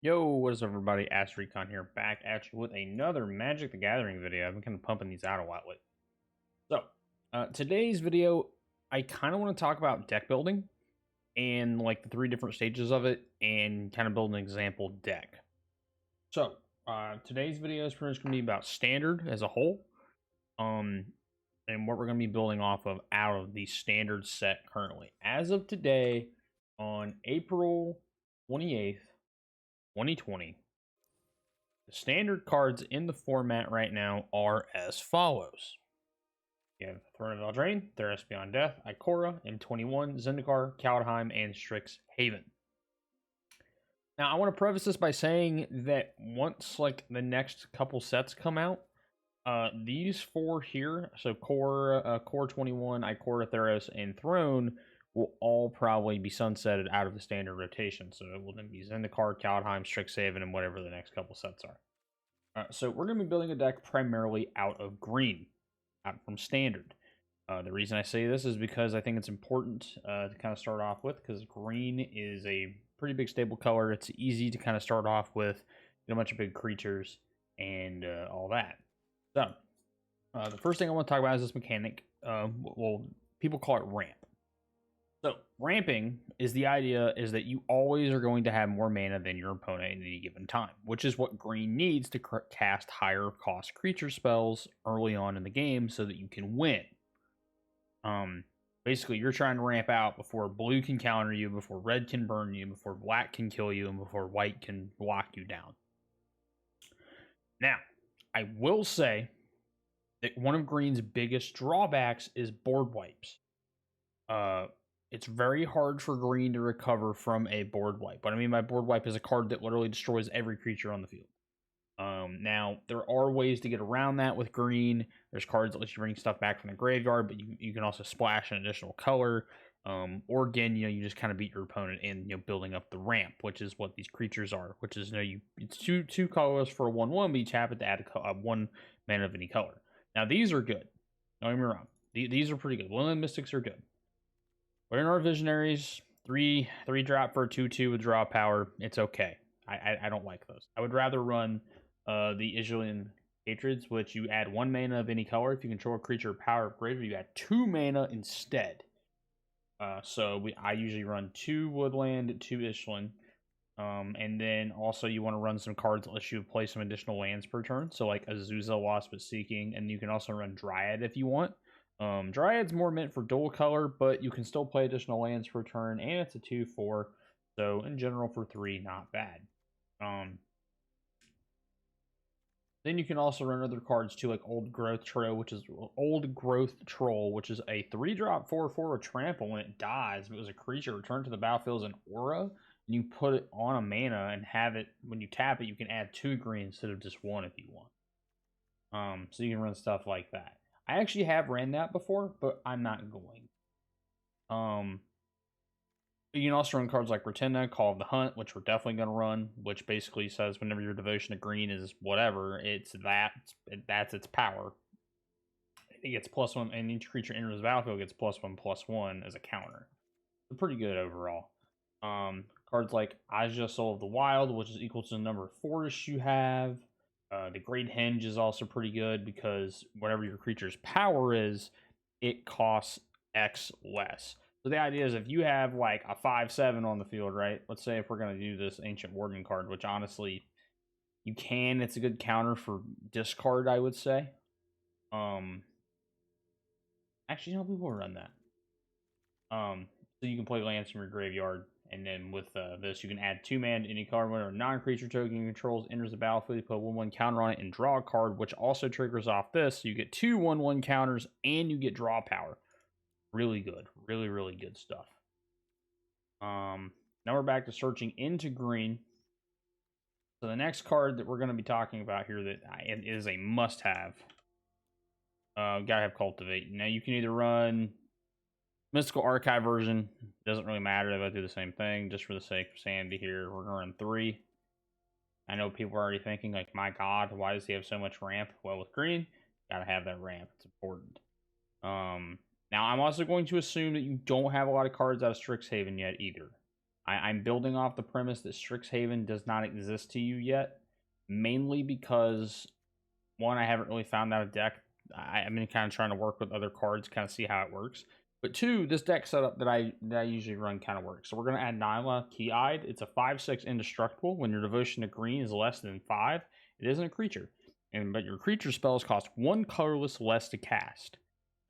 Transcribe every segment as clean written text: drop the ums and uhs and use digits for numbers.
Yo, what is up, everybody? AskRecon here, back at you with another Magic the Gathering video. I've been kind of pumping these out a lot lately. So, today's video, I kind of want to talk about deck building and like the three different stages of it and kind of build an example deck. So, today's video is pretty much going to be about standard as a whole, and what we're going to be building off of out of the standard set currently. As of today, on April 28th, 2020, the standard cards in the format right now are as follows. You have Throne of Eldraine, Theros Beyond Death, Ikora, M21, Zendikar, Kaldheim, and Strixhaven. Now, I want to preface this by saying that once like the next couple sets come out, these four here, so Core 21, Ikora, Theros, and Throne, will all probably be sunsetted out of the standard rotation. So it will then be Zendikar, Kaldheim, Strixhaven, and whatever the next couple sets are. So we're going to be building a deck primarily out of green, out from standard. The reason I say this is because I think it's important to kind of start off with, because green is a pretty big stable color. It's easy to kind of start off with, a bunch of big creatures and all that. So, the first thing I want to talk about is this mechanic. Well, people call it ramp. So, ramping is the idea is that you always are going to have more mana than your opponent at any given time, which is what green needs to cast higher cost creature spells early on in the game so that you can win. Basically, you're trying to ramp out before blue can counter you, before red can burn you, before black can kill you, and before white can lock you down. Now, I will say that one of green's biggest drawbacks is board wipes. It's very hard for green to recover from a board wipe. What I mean by board wipe is a card that literally destroys every creature on the field. Now, there are ways to get around that with green. There's cards that let you bring stuff back from the graveyard, but you can also splash an additional color. Or again, you just kind of beat your opponent in, building up the ramp, which is what these creatures are. Which is, it's two colors for a 1/1, but you tap it to add one mana of any color. Now, these are good. Don't get me wrong. These are pretty good. Woodland Mystics are good. But in our Visionaries, three drop for a 2/2 with draw power, it's okay. I don't like those. I would rather run the Ilysian Caryatids, which you add 1 mana of any color. If you control a creature power greater, you add 2 mana instead. I usually run 2 Woodland, 2 Ilysian. And then also you want to run some cards that let you play some additional lands per turn. So like Azusa, Wasp is Seeking, and you can also run Dryad if you want. Dryad's more meant for dual color, but you can still play additional lands per turn, and it's a 2/4. So in general for 3, not bad. Then you can also run other cards too, like Old Growth Troll, which is a 3-drop 4/4 with trample. When it dies, if it was a creature, return to the battlefield as an aura, and you put it on a mana and have it when you tap it, you can add 2 green instead of just 1 if you want. So you can run stuff like that. I actually have ran that before, but I'm not going. You can also run cards like Pretenda, Call of the Hunt, which we're definitely going to run, which basically says whenever your devotion to green is whatever, that's its power. It gets +1, and each creature enters the battlefield gets +1/+1 as a counter. They're pretty good overall. Cards like Ashaya, Soul of the Wild, which is equal to the number of forests you have. The Great Henge is also pretty good because whatever your creature's power is, it costs X less. So the idea is if you have like a 5/7 on the field, right? Let's say if we're going to do this Ancient Warden card, which honestly you can, it's a good counter for discard, I would say. Actually, no, we will run that. So you can play lands from your graveyard, and then with this, you can add 2 mana to any card whenever a non-creature token controls enters the battlefield. You put a 1/1 counter on it and draw a card, which also triggers off this. So you get 2 1/1 counters, and you get draw power. Really good. Really, really good stuff. Now we're back to searching into green. So the next card that we're going to be talking about here that is a must-have. Gotta have Cultivate. Now you can either run Mystical Archive version. Doesn't really matter if I do the same thing. Just for the sake of sanity here, we're going to run 3. I know people are already thinking, like, my god, why does he have so much ramp? Well, with green, gotta have that ramp. It's important. Now, I'm also going to assume that you don't have a lot of cards out of Strixhaven yet either. I'm building off the premise that Strixhaven does not exist to you yet, mainly because, one, I haven't really found out a deck. I've been kind of trying to work with other cards, kind of see how it works. But two, this deck setup that I usually run kind of works. So we're going to add Nylea, Key-Eyed. It's a 5/6 indestructible. When your devotion to green is less than 5, it isn't a creature. But your creature spells cost 1 colorless less to cast.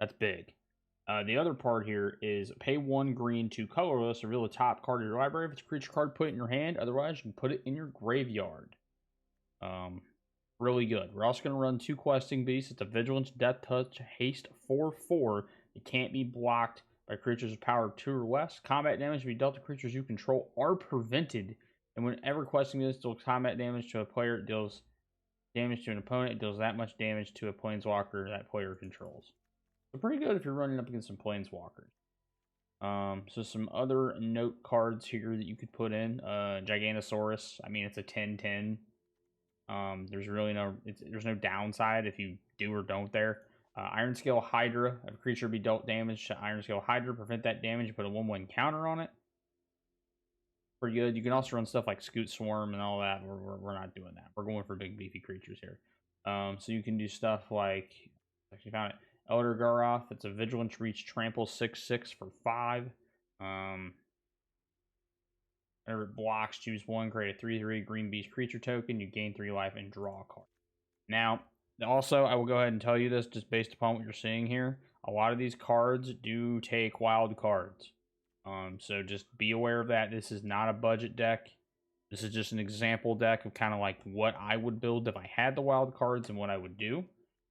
That's big. The other part here is pay 1 green, 2 colorless, reveal the top card of your library. If it's a creature card, put it in your hand. Otherwise, you can put it in your graveyard. Really good. We're also going to run 2 questing beasts. It's a Vigilance, Death Touch, Haste 4/4. It can't be blocked by creatures with power of 2 or less. Combat damage to be dealt to creatures you control are prevented. And whenever questing this deals combat damage to a player, it deals damage to an opponent. It deals that much damage to a planeswalker that player controls. So pretty good if you're running up against some planeswalkers. So some other note cards here that you could put in. Gigantosaurus. I mean, it's a 10/10. There's really there's no downside if you do or don't there. Ironscale Hydra. If a creature be dealt damage to Ironscale Hydra, prevent that damage. You put a 1/1 counter on it. Pretty good. You can also run stuff like Scoot Swarm and all that. We're not doing that. We're going for big beefy creatures here. So you can do stuff like, actually found it, Elder Gargaroth. It's a Vigilance Reach Trample 6/6 for 5. Whenever it blocks, choose 1, create a 3/3 green beast creature token. You gain 3 life and draw a card. Now, also, I will go ahead and tell you this just based upon what you're seeing here. A lot of these cards do take wild cards. So just be aware of that. This is not a budget deck. This is just an example deck of kind of like what I would build if I had the wild cards and what I would do.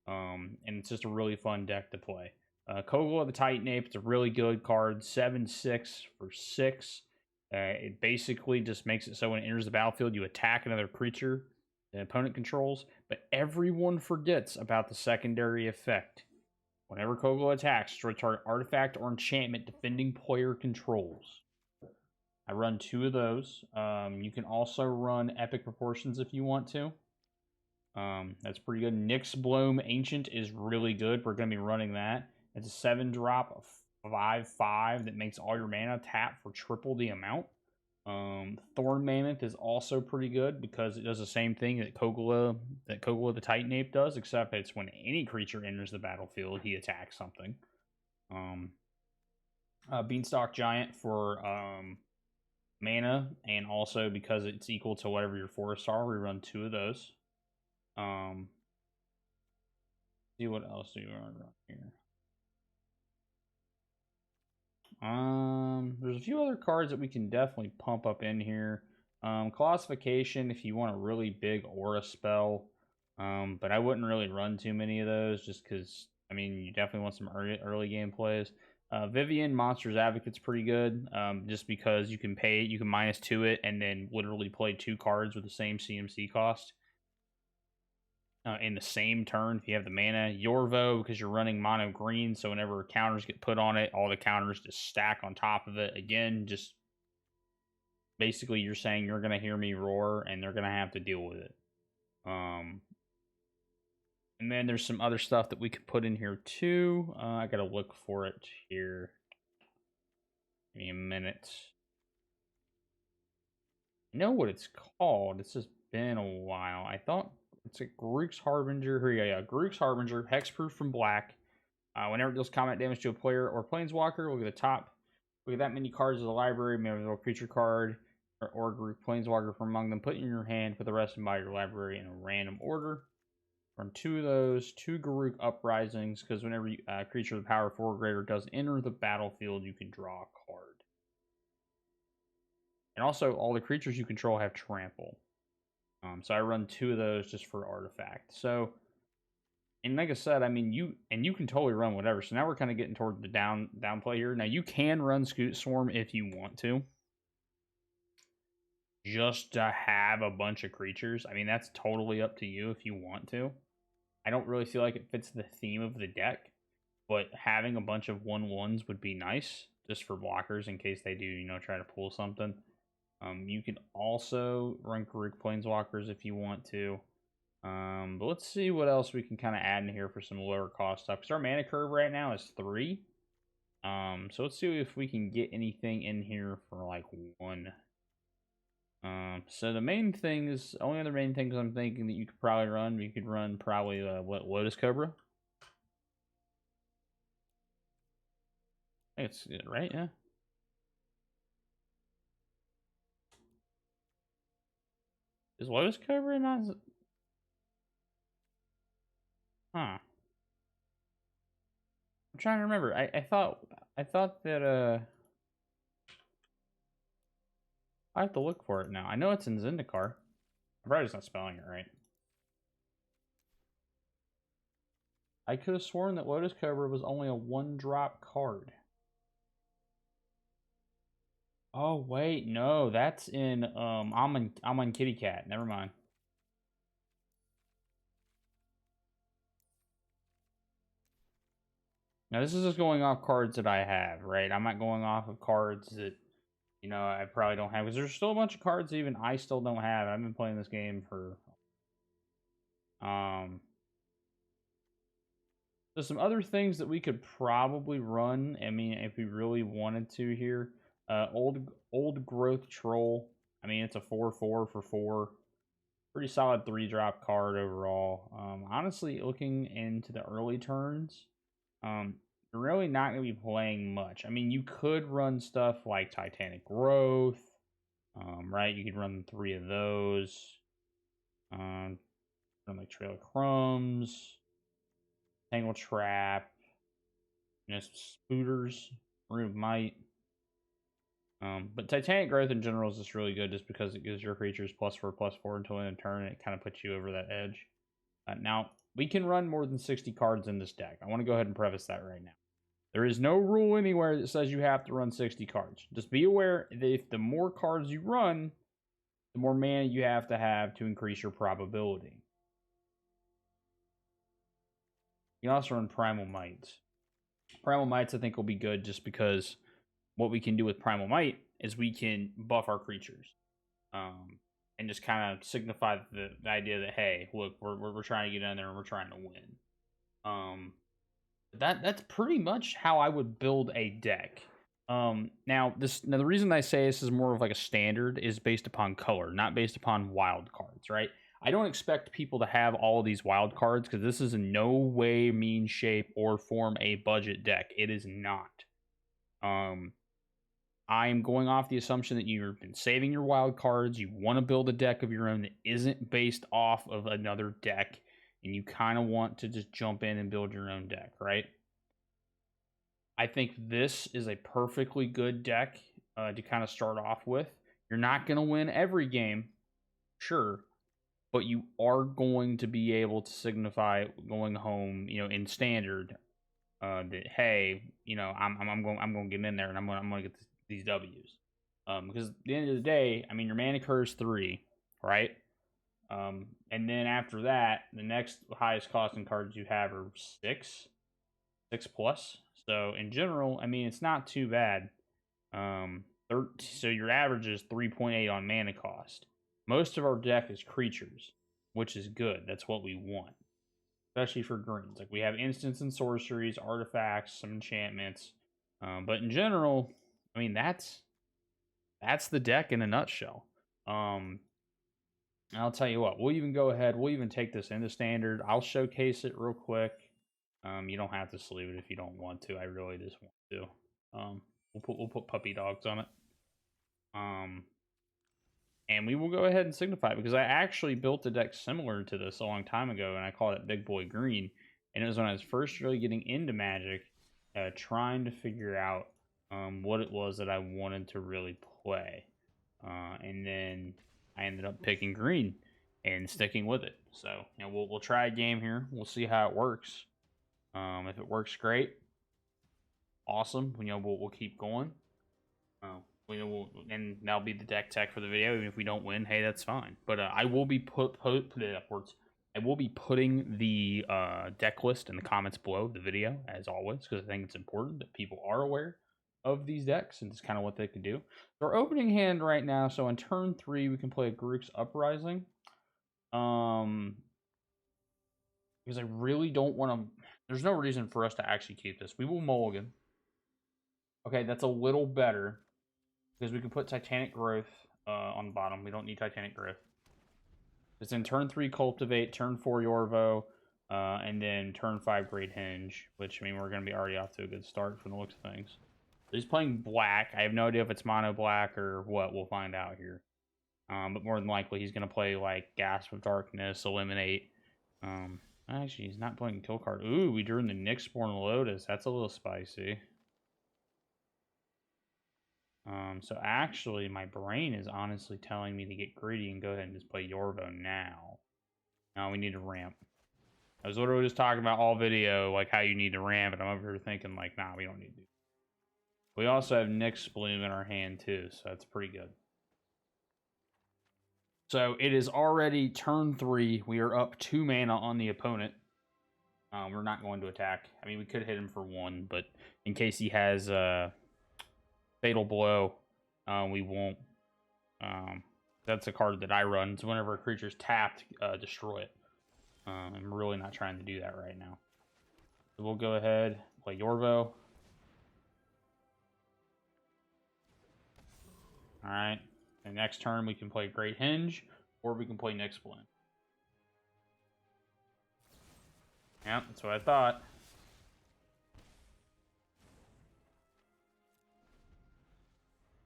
And it's just a really fun deck to play. Kogla the Titan Ape, it's a really good card. 7/6 for 6. It basically just makes it so when it enters the battlefield, you attack another creature the opponent controls, but everyone forgets about the secondary effect. Whenever Kogla attacks, destroy target artifact or enchantment defending player controls. I run 2 of those. You can also run Epic Proportions if you want to. That's pretty good. Nyxbloom Ancient is really good. We're going to be running that. It's a 7-drop 5/5 that makes all your mana tap for triple the amount. Thorn Mammoth is also pretty good because it does the same thing that Kogla the Titan Ape does, except it's when any creature enters the battlefield, he attacks something. Beanstalk Giant for mana, and also because it's equal to whatever your forests are, we run 2 of those. See what else do you run here? There's a few other cards that we can definitely pump up in here. Classification if you want a really big aura spell. But I wouldn't really run too many of those just because, I mean, you definitely want some early game plays. Vivien, Monsters Advocate's pretty good, just because you can -2 it and then literally play 2 cards with the same CMC cost. In the same turn, if you have the mana. Yorvo, because you're running mono green, so whenever counters get put on it, all the counters just stack on top of it. Again, just basically you're saying you're going to hear me roar, and they're going to have to deal with it. And then there's some other stuff that we could put in here too. I got to look for it here. Give me a minute. I know what it's called. It's just been a while. I thought it's a Garruk's Harbinger. Here, yeah, Garruk's Harbinger, hexproof from black. Whenever it deals combat damage to a player or planeswalker, look at the top. Look at that many cards of the library. Maybe a little creature card or Garruk planeswalker from among them. Put in your hand. Put the rest in by your library in a random order. Run 2 of those. 2 Garruk Uprisings, because whenever a creature with power 4 or greater does enter the battlefield, you can draw a card. And also, all the creatures you control have trample. So I run 2 of those just for artifact. So, and like I said, I mean, you can totally run whatever. So now we're kind of getting toward the downplay here. Now you can run Scoot Swarm if you want to, just to have a bunch of creatures. I mean, that's totally up to you if you want to. I don't really feel like it fits the theme of the deck, but having a bunch of 1/1s would be nice just for blockers in case they do, try to pull something. You can also run Garruk Planeswalkers if you want to. But let's see what else we can kind of add in here for some lower cost stuff. Because our mana curve right now is 3. So let's see if we can get anything in here for like one. So the main things, only other main things I'm thinking that you could probably run, you could run probably what, Lotus Cobra. I think it's right, yeah. Is Lotus Cobra not? Huh. I'm trying to remember. I thought that I have to look for it now. I know it's in Zendikar. I'm probably just not spelling it right. I could have sworn that Lotus Cobra was only a 1-drop card. Oh wait, no, that's in I'm on Kitty Cat. Never mind. Now this is just going off cards that I have, right? I'm not going off of cards that I probably don't have, because there's still a bunch of cards even I still don't have. I've been playing this game for there's some other things that we could probably run. I mean, if we really wanted to here. Old Growth Troll. I mean, it's a 4/4 for 4. Pretty solid 3-drop card overall. Honestly, looking into the early turns, you're really not going to be playing much. I mean, you could run stuff like Titanic Growth, right? You could run 3 of those. Run like Trail of Crumbs, Tangle Trap, Spooters, Root of Might. But Titanic Growth in general is just really good just because it gives your creatures +4/+4 until end of turn, and it kind of puts you over that edge. Now, we can run more than 60 cards in this deck. I want to go ahead and preface that right now. There is no rule anywhere that says you have to run 60 cards. Just be aware that if the more cards you run, the more mana you have to increase your probability. You can also run Primal Mites. Primal Mites, I think, will be good just because what we can do with Primal Might is we can buff our creatures. And just kind of signify the idea that, hey, look, we're trying to get in there and we're trying to win. That's pretty much how I would build a deck. Now the reason I say this is more of like a standard is based upon color, not based upon wild cards, right? I don't expect people to have all of these wild cards because this is in no way, mean, shape, or form a budget deck. It is not. I'm going off the assumption that you've been saving your wild cards. You want to build a deck of your own that isn't based off of another deck, and you kind of want to just jump in and build your own deck, right? I think this is a perfectly good deck to kind of start off with. You're not going to win every game, sure, but you are going to be able to signify going home, in standard, that hey, I'm going to get in there and I'm going to get these W's. Because at the end of the day, I mean, your mana curve is 3, right? And then after that, the next highest costing cards you have are 6 plus. So in general, I mean, it's not too bad. So your average is 3.8 on mana cost. Most of our deck is creatures, which is good. That's what we want, especially for greens. Like we have instants and sorceries, artifacts, some enchantments. But in general, I mean, that's the deck in a nutshell. I'll tell you what, we'll even go ahead, we'll even take this into standard. I'll showcase it real quick. You don't have to sleeve it if you don't want to. I really just want to. We'll put puppy dogs on it. And we will go ahead and signify it because I actually built a deck similar to this a long time ago, and I called it Big Boy Green. And it was when I was first really getting into Magic, trying to figure out what it was that I wanted to really play. And then I ended up picking green and sticking with it. So we'll try a game here. We'll see how it works. If it works, great, awesome. We'll keep going. And that'll be the deck tech for the video. Even if we don't win, hey, that's fine. But I will be put it upwards. I will be putting the deck list in the comments below the video, as always, because I think it's important that people are aware of these decks and just kind of what they can do. So our opening hand right now, so on turn 3, we can play Garruk's Uprising. Because I really don't want to... There's no reason for us to actually keep this. We will mulligan. Okay, that's a little better. Because we can put Titanic Growth on the bottom. We don't need Titanic Growth. It's in turn 3 Cultivate, turn 4 Yorvo, and then turn 5 Great Henge, which, I mean, we're going to be already off to a good start from the looks of things. So he's playing black. I have no idea if it's mono black or what. We'll find out here. But more than likely, he's going to play, like, Gasp of Darkness, Eliminate. Actually, he's not playing Kill Card. Ooh, we drew in the Nyxbloom Lotus. That's a little spicy. So actually, my brain is honestly telling me to get greedy and go ahead and just play Yorvo now. Now we need to ramp. I was literally just talking about all video, like how you need to ramp, and I'm over here thinking, like, nah, we don't need to. We also have Nyxbloom in our hand, too, so that's pretty good. So it is already turn 3. We are up 2 mana on the opponent. We're not going to attack. I mean, we could hit him for 1, but in case he has Fatal Blow, we won't. That's a card that I run. So whenever a creature's tapped, destroy it. I'm really not trying to do that right now. So we'll go ahead, play Yorvo. Alright. And next turn we can play Great Henge, or we can play Nyxbloom. Yep, that's what I thought.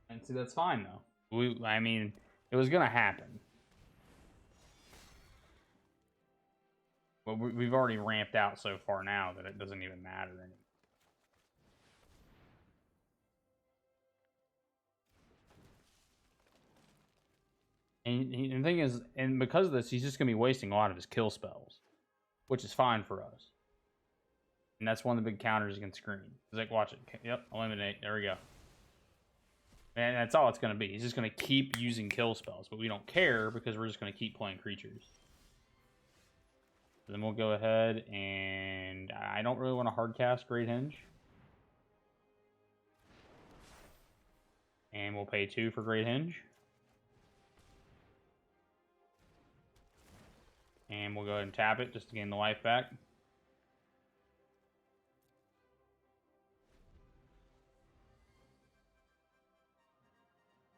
And see, that's fine, though. I mean, it was going to happen. But we've already ramped out so far now that it doesn't even matter anymore. And the thing is, and because of this, he's just going to be wasting a lot of his kill spells, which is fine for us. And that's one of the big counters against green. He's like, watch it. Yep, eliminate. There we go. And that's all it's going to be. He's just going to keep using kill spells, but we don't care because we're just going to keep playing creatures. So then we'll go ahead and I don't really want to hard cast Great Henge. And we'll pay 2 for Great Henge. And we'll go ahead and tap it just to gain the life back.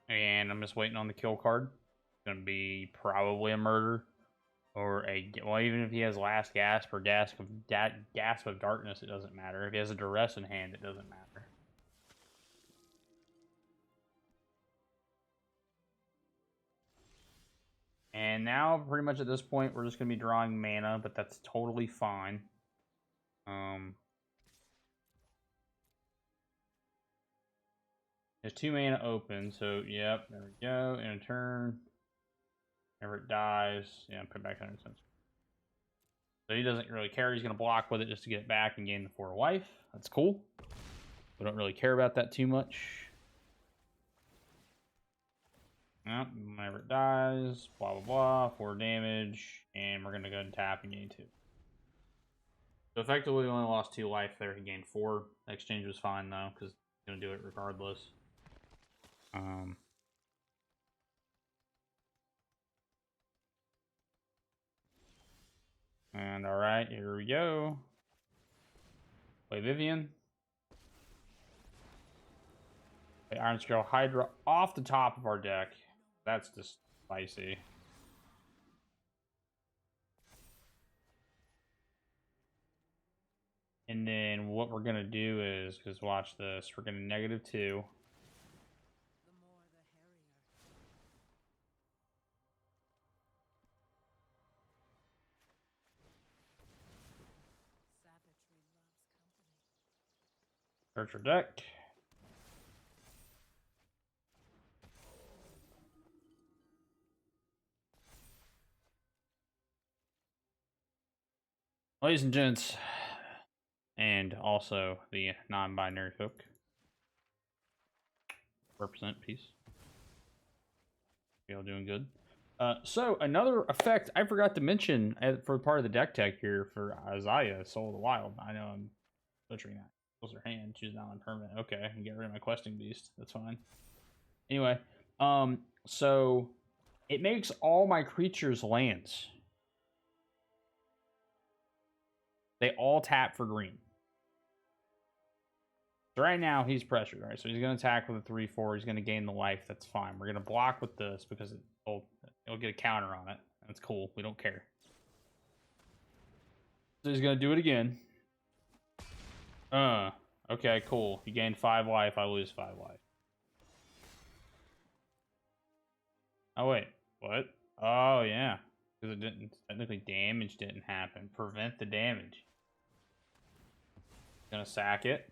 And I'm just waiting on the kill card. It's going to be probably a murder. Or a... Well, even if he has Last Gasp or Gasp of Darkness, it doesn't matter. If he has a Duress in hand, it doesn't matter. And now, pretty much at this point, we're just going to be drawing mana, but that's totally fine. There's 2 mana open, so yep, there we go. In a turn, whenever it dies, yeah, put it back 100 cents. So he doesn't really care. He's going to block with it just to get it back and gain the 4 life. That's cool. We don't really care about that too much. Yep, whenever it dies, blah, blah, blah, 4 damage, and we're going to go and tap and gain 2. So effectively, we only lost 2 life there. He gained 4. The exchange was fine, though, because he's going to do it regardless. And alright, here we go. Play Vivien. Play Ironscale Hydra off the top of our deck. That's just spicy. And then what we're going to do is, because watch this, we're going to -2. Search your deck. Ladies and gents, and also the non-binary folk, represent peace. Y'all doing good. So another effect I forgot to mention for part of the deck tech here for Ashaya, Soul of the Wild. I know I'm butchering that. Close her hand, choose not permanent. Okay, I can get rid of my questing beast. That's fine. Anyway, so it makes all my creatures lands. They all tap for green. So right now he's pressured, right? So he's going to attack with a 3/4. He's going to gain the life. That's fine. We're going to block with this because it'll get a counter on it. That's cool. We don't care. So he's going to do it again. Okay, cool. You gain 5 life. I lose 5 life. Oh, wait. What? Oh, yeah. Because it didn't, technically damage didn't happen. Prevent the damage. Gonna sack it.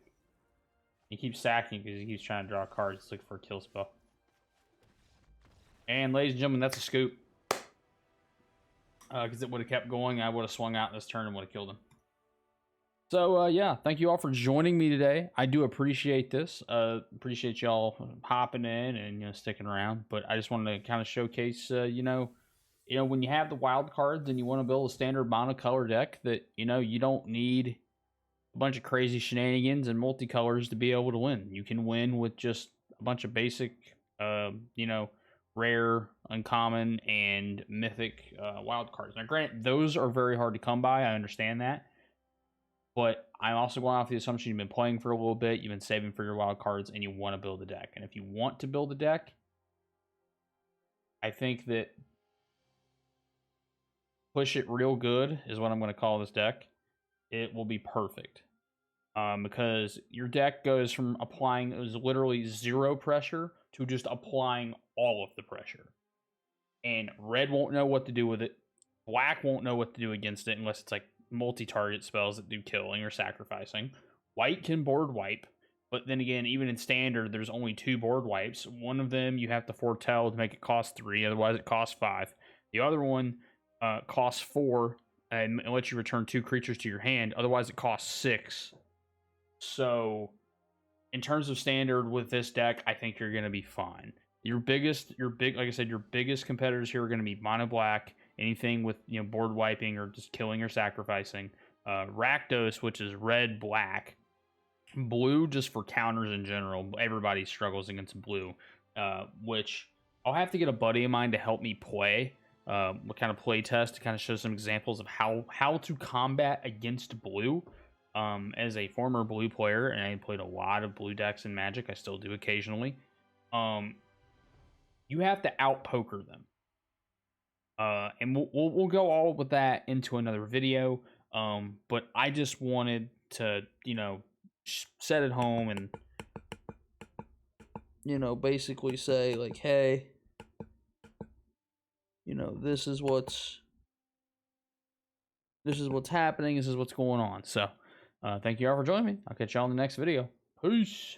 He keeps sacking because he keeps trying to draw cards. Looking for a kill spell. And ladies and gentlemen, that's a scoop. Because it would have kept going. I would have swung out this turn and would have killed him. So, yeah, thank you all for joining me today. I do appreciate this. Appreciate y'all hopping in and, sticking around. But I just wanted to kind of showcase, when you have the wild cards and you want to build a standard monocolor deck that, you don't need a bunch of crazy shenanigans and multicolors to be able to win. You can win with just a bunch of basic, rare, uncommon, and mythic wild cards. Now, granted, those are very hard to come by. I understand that. But I'm also going off the assumption you've been playing for a little bit, you've been saving for your wild cards, and you want to build a deck. And if you want to build a deck, I think that Push It Real Good is what I'm going to call this deck. It will be perfect. Because your deck goes from applying literally 0 pressure to just applying all of the pressure. And red won't know what to do with it. Black won't know what to do against it unless it's like multi-target spells that do killing or sacrificing. White can board wipe, but then again, even in standard, there's only 2 board wipes. One of them you have to foretell to make it cost 3, otherwise it costs 5. The other one costs 4 and lets you return 2 creatures to your hand, otherwise it costs 6. So, in terms of standard with this deck, I think you're going to be fine. Like I said, your biggest competitors here are going to be mono black, anything with board wiping or just killing or sacrificing. Rakdos, which is red black, blue just for counters in general. Everybody struggles against blue, which I'll have to get a buddy of mine to help me play. What kind of play test to kind of show some examples of how to combat against blue. As a former blue player, and I played a lot of blue decks in Magic, I still do occasionally. You have to out poker them. And we'll go all with that into another video. But I just wanted to, set it home and, basically say like, hey, this is what's happening. This is what's going on. So, thank you all for joining me. I'll catch y'all in the next video. Peace.